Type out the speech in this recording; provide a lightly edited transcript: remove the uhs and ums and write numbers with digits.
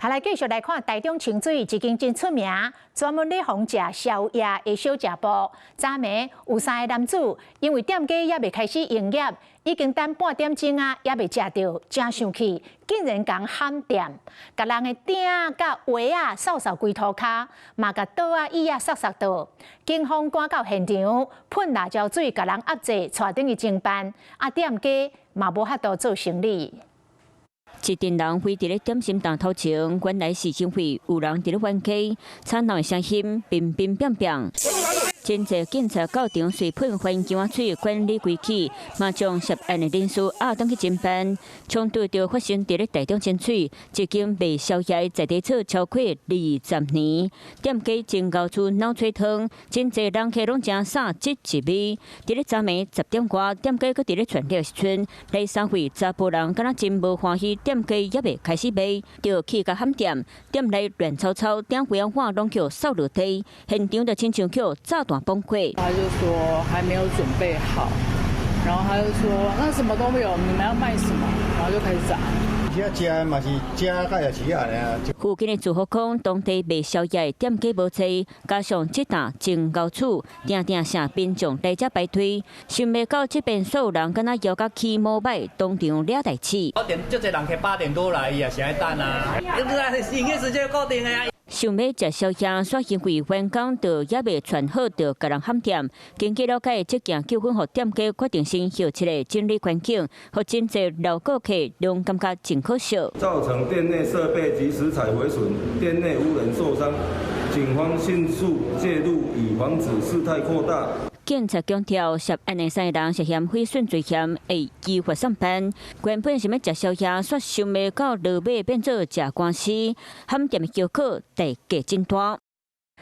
下來繼續來看台中清水一間真出名、專門咧防食宵夜的小食部。昨暝有3個男子因為店家也未開始營業，已經等半點鐘啊，也未食到，真生氣，竟然講喊店，甲人的鼎甲碗啊掃規塗骹，嘛甲刀啊椅啊掃倒。警方趕到現場，噴辣椒水，甲人壓制，帶轉去偵辦。啊，店家嘛無法度做生意。一陣人圍佇咧點心檔頭前，原來是因為有人佇咧冤家，吵鬧的聲音乒乒乓乓。真濟警察到場，隨噴環境水管理規矩，嘛將涉案的人士押轉去偵辦。衝突就發生佇咧台中清水一間賣宵夜在地厝超過20年，店家真夠出腦吹湯，真濟人客攏正殺即一味。佇咧昨暝10點外，店家閣佇咧傳了時陣，來消費查甫人敢若真無歡喜，店家也未開始賣，就去甲喊店，店內亂吵吵，鼎碗碗攏叫掃落地，現場就親像叫炸彈崩潰。他就說還沒有準備好，然後他就說那什麼都沒有，你們要賣什麼？然後就開始砸。附近的住戶講，當地賣宵夜的店家無濟，加上這檔真夠處，定定聲民眾來這排隊，想袂到這邊所有人敢若搖甲起毛擺，當場了代誌。8點，就這人客8點多來，伊也是愛等啊，營業時間固定的呀。想要食宵夜，卻因為員工就也未傳好，就甲人喊店。經過了解，這件糾紛，互店家決定先休一個整理環境，互真濟老顧客攏感覺真可惜。造成店內設備及食材毀損，店內無人受傷，警方迅速介入，以防止事態擴大。警察強調，涉案的3個人涉嫌毀損罪嫌，會依法上班。原本想要食宵夜，卻想袂到落尾變做食官司，喊店的叫苦代價真大。